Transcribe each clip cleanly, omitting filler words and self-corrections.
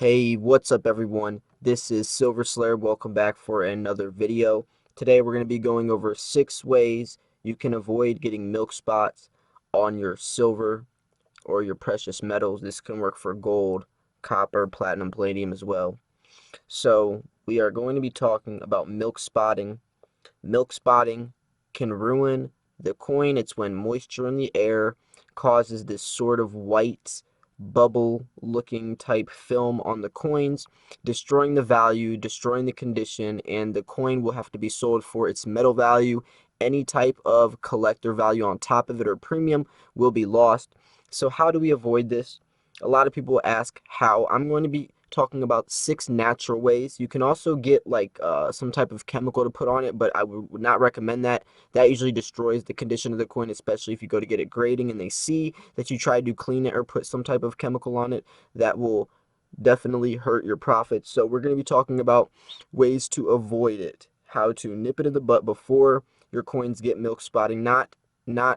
Hey, what's up everyone? This is Silver Slayer. Welcome back for another video. Today we're going to be going over 6 ways you can avoid getting milk spots on your silver or your precious metals. This can work for gold, copper, platinum, palladium as well. So we are going to be talking about milk spotting. Milk spotting can ruin the coin. It's when moisture in the air causes this sort of white bubble looking type film on the coins, destroying the value, destroying the condition, and the coin will have to be sold for its metal value. Any type of collector value on top of it or premium will be lost. So how do we avoid this? A lot of people ask how. I'm going to be talking about 6 natural ways. You can also get like some type of chemical to put on it, but I would not recommend that. That usually destroys the condition of the coin, especially if you go to get it grading and they see that you tried to clean it or put some type of chemical on it. That will definitely hurt your profits. So we're going to be talking about ways to avoid it, how to nip it in the butt before your coins get milk spotting, not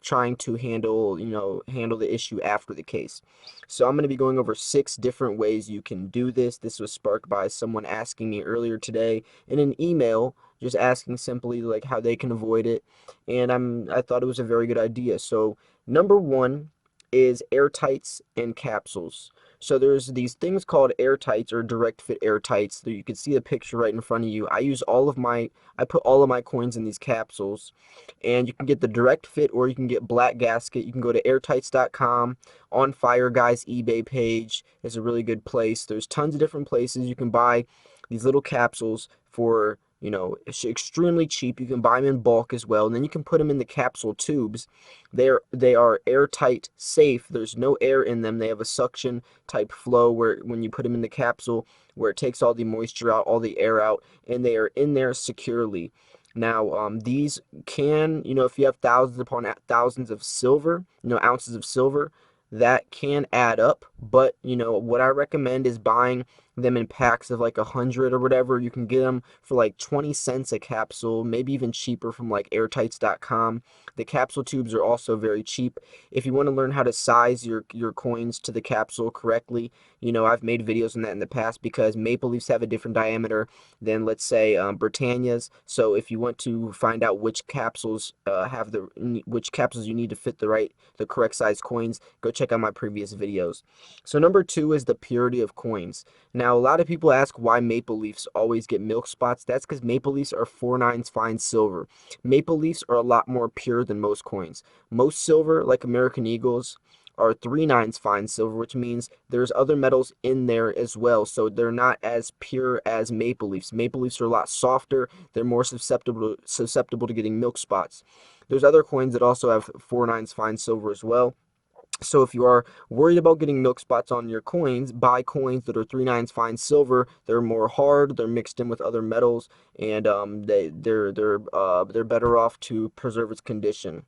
trying to handle the issue after the case. So I'm going to be going over 6 different ways you can do this. This was sparked by someone asking me earlier today in an email, just asking simply like how they can avoid it, and I thought it was a very good idea. So number 1 is airtights and capsules. So there's these things called airtights or direct fit airtights. So you can see the picture right in front of you. I put all of my coins in these capsules, and you can get the direct fit or you can get black gasket. You can go to airtights.com. On Fire Guy's eBay page is a really good place. There's tons of different places you can buy these little capsules for, extremely cheap. You can buy them in bulk as well, and then you can put them in the capsule tubes. They are airtight safe. There's no air in them. They have a suction type flow where when you put them in the capsule, where it takes all the moisture out, all the air out, and they are in there securely. Now, these can, if you have thousands upon thousands of silver, ounces of silver, that can add up. But, what I recommend is buying them in packs of like 100 or whatever. You can get them for like 20 cents a capsule, maybe even cheaper from like airtights.com. The capsule tubes are also very cheap. If you want to learn how to size your coins to the capsule correctly, I've made videos on that in the past because Maple Leafs have a different diameter than, let's say, Britannia's. So if you want to find out which capsules which capsules you need to fit the correct size coins, go check out my previous videos. So number 2 is the purity of coins. Now, a lot of people ask why Maple Leafs always get milk spots. That's because Maple Leafs are 4/9 fine silver. Maple Leafs are a lot more pure than most coins. Most silver, like American Eagles, are 3/9 fine silver, which means there's other metals in there as well. So they're not as pure as Maple Leafs. Maple Leafs are a lot softer. They're more susceptible to getting milk spots. There's other coins that also have 4/9 fine silver as well. So if you are worried about getting milk spots on your coins, buy coins that are 3/9 fine silver. They're more hard. They're mixed in with other metals, and they're better off to preserve its condition.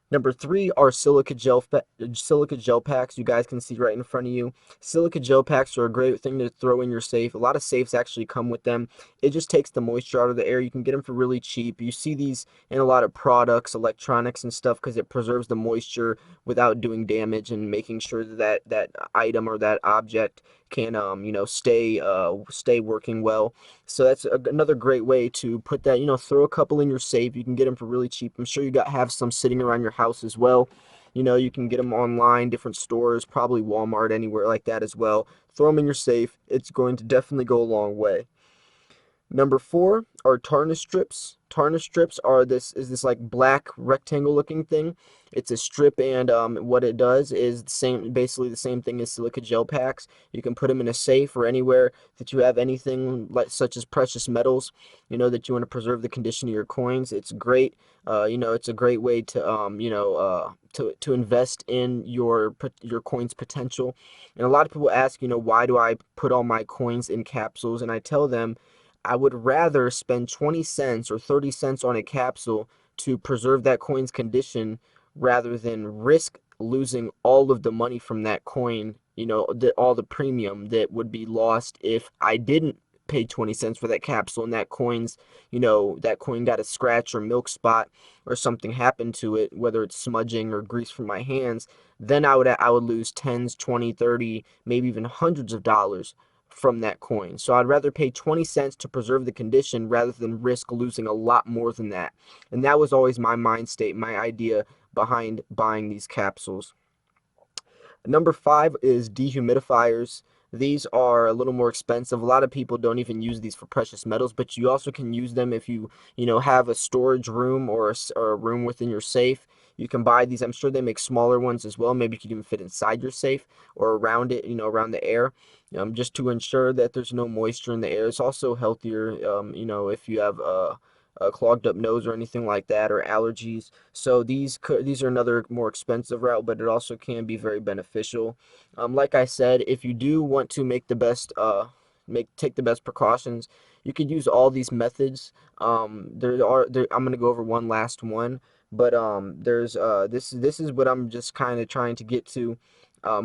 Number 3 are silica gel packs. You guys can see right in front of you. Silica gel packs are a great thing to throw in your safe. A lot of safes actually come with them. It just takes the moisture out of the air. You can get them for really cheap. You see these in a lot of products, electronics and stuff, because it preserves the moisture without doing damage and making sure that that item or that object can stay working well. So that's another great way to put that, throw a couple in your safe. You can get them for really cheap. I'm sure you have some sitting around your house as well. You can get them online, different stores, probably Walmart, anywhere like that as well. Throw them in your safe. It's going to definitely go a long way. Number 4 are tarnish strips. Tarnish strips are this like black rectangle looking thing. It's a strip, and what it does is basically the same thing as silica gel packs. You can put them in a safe or anywhere that you have anything like such as precious metals, that you want to preserve the condition of your coins. It's great. It's a great way to to invest in your coin's potential. And a lot of people ask, why do I put all my coins in capsules? And I tell them, I would rather spend 20 cents or 30 cents on a capsule to preserve that coin's condition rather than risk losing all of the money from that coin, all the premium that would be lost if I didn't pay 20 cents for that capsule and that coin got a scratch or milk spot or something happened to it, whether it's smudging or grease from my hands. Then I would lose tens, 20, 30, maybe even hundreds of dollars from that coin. So I'd rather pay 20 cents to preserve the condition rather than risk losing a lot more than that. And that was always my mind state, my idea behind buying these capsules. Number 5 is dehumidifiers. These are a little more expensive. A lot of people don't even use these for precious metals, but you also can use them if you have a storage room or a room within your safe. You can buy these. I'm sure they make smaller ones as well. Maybe you could even fit inside your safe or around it, around the air, just to ensure that there's no moisture in the air. It's also healthier, if you have a clogged up nose or anything like that, or allergies. So these are another more expensive route, but it also can be very beneficial. Like I said, if you do want to make the best take the best precautions, you could use all these methods. I'm gonna go over one last one, but there's this is what I'm just kind of trying to get to.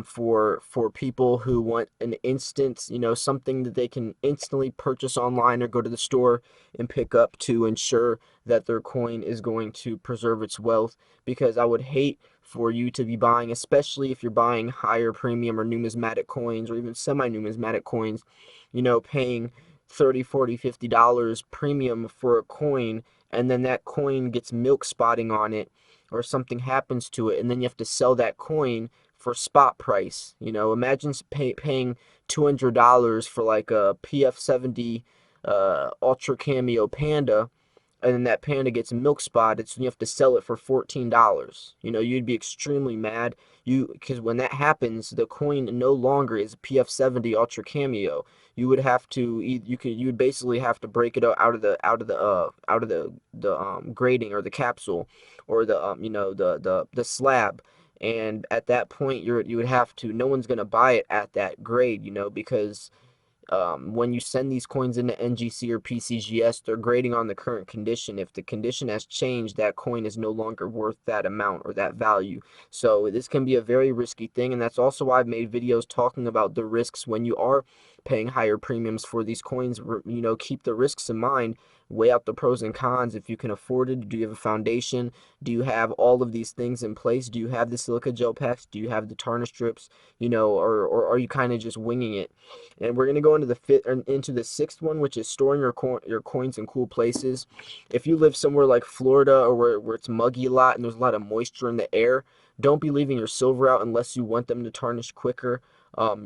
For people who want an instant, something that they can instantly purchase online or go to the store and pick up to ensure that their coin is going to preserve its wealth. Because I would hate for you to be buying, especially if you're buying higher premium or numismatic coins or even semi-numismatic coins, paying 30, 40, $50 premium for a coin, and then that coin gets milk spotting on it or something happens to it, and then you have to sell that coin for spot price. Imagine paying $200 for like a PF70 Ultra Cameo Panda, and then that panda gets milk spotted, so you have to sell it for $14. You'd be extremely mad. Because when that happens, the coin no longer is a PF70 Ultra Cameo. You would have to you would basically have to break it out of the grating or the capsule or the slab. And at that point, you would have to. No one's gonna buy it at that grade, because when you send these coins into NGC or PCGS, they're grading on the current condition. If the condition has changed, that coin is no longer worth that amount or that value. So this can be a very risky thing, and that's also why I've made videos talking about the risks when you are paying higher premiums for these coins. Keep the risks in mind, weigh out the pros and cons. If you can afford it, do you have a foundation? Do you have all of these things in place? Do you have the silica gel packs? Do you have the Tarnish strips? Or are you kind of just winging it? And we're going to go into the sixth one, which is storing your coins in cool places. If you live somewhere like Florida or where it's muggy a lot and there's a lot of moisture in the air, don't be leaving your silver out unless you want them to tarnish quicker. A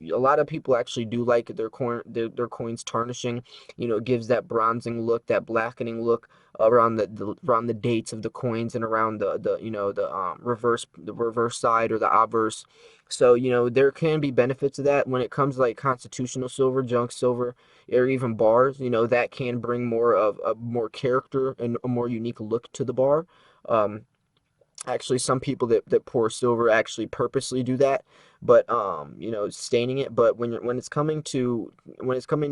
lot of people actually do like their coins tarnishing. It gives that bronzing look, that blackening look around the dates of the coins and around the reverse side or the obverse. So there can be benefits of that when it comes to like constitutional silver, junk silver, or even bars. That can bring more of a more character and a more unique look to the bar. Actually, some people that pour silver actually purposely do that, but staining it. But when it's coming to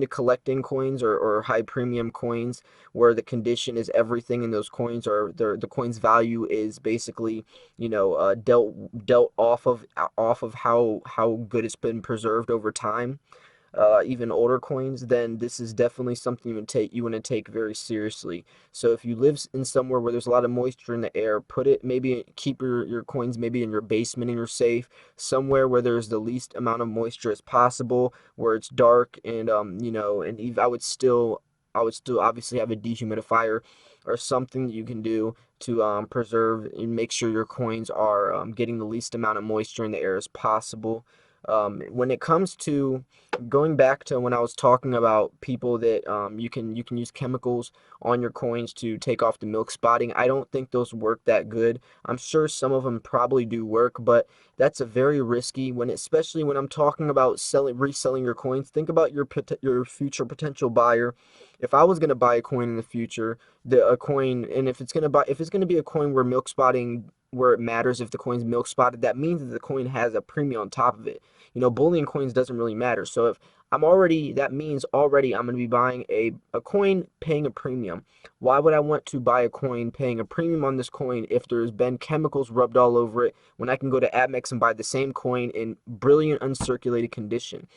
collecting coins or high premium coins, where the condition is everything in those coins, or the coin's value is basically dealt off of how good it's been preserved over time, even older coins, then this is definitely something you want to take very seriously. So if you live in somewhere where there's a lot of moisture in the air, keep your coins maybe in your basement in your safe, somewhere where there's the least amount of moisture as possible, where it's dark, and I would still obviously have a dehumidifier or something that you can do to preserve and make sure your coins are getting the least amount of moisture in the air as possible. When it comes to going back to when I was talking about people that you can use chemicals on your coins to take off the milk spotting, I don't think those work that good. I'm sure some of them probably do work, but that's a very risky especially when I'm talking about reselling your coins. Think about your future potential buyer. If I was going to buy a coin in the future, and if it's going to be a coin where milk spotting, where it matters if the coin's milk spotted, that means that the coin has a premium on top of it. Bullion coins doesn't really matter. So if that means already I'm going to be buying a coin paying a premium. Why would I want to buy a coin paying a premium on this coin if there's been chemicals rubbed all over it, when I can go to Amex and buy the same coin in brilliant uncirculated condition?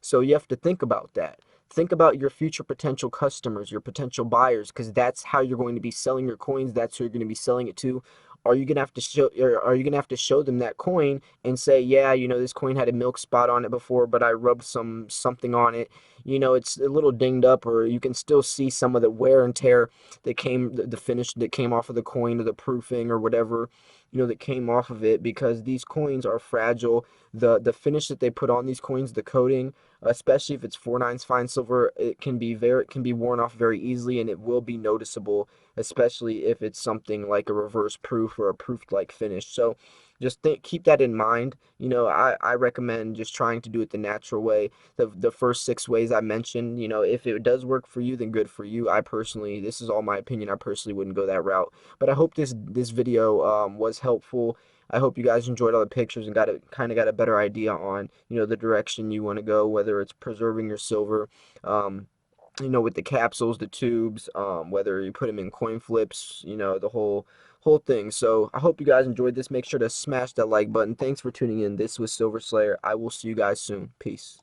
So you have to think about that. Think about your future potential customers, your potential buyers, because that's how you're going to be selling your coins. That's who you're going to be selling it to. are you gonna have to show, or are you gonna have to show them that coin and say, yeah, you know, this coin had a milk spot on it before, but I rubbed something on it, you know, it's a little dinged up, or you can still see some of the wear and tear that came, the finish that came off of the coin, or the proofing or whatever, you know, that came off of it, because these coins are fragile. The finish that they put on these coins, the coating, especially if it's 4/9 fine silver, it can be worn off very easily, and it will be noticeable, especially if it's something like a reverse proof or a proofed like finish. So just keep that in mind. You know, I recommend just trying to do it the natural way. The first 6 ways I mentioned, you know, if it does work for you, then good for you. I personally, this is all my opinion, I personally wouldn't go that route. But I hope this video was helpful. I hope you guys enjoyed all the pictures and kind of got a better idea on, you know, the direction you want to go, whether it's preserving your silver, you know, with the capsules, the tubes, whether you put them in coin flips, you know, the whole thing. So I hope you guys enjoyed this. Make sure to smash that like button. Thanks for tuning in. This was Silver Slayer. I will see you guys soon. Peace.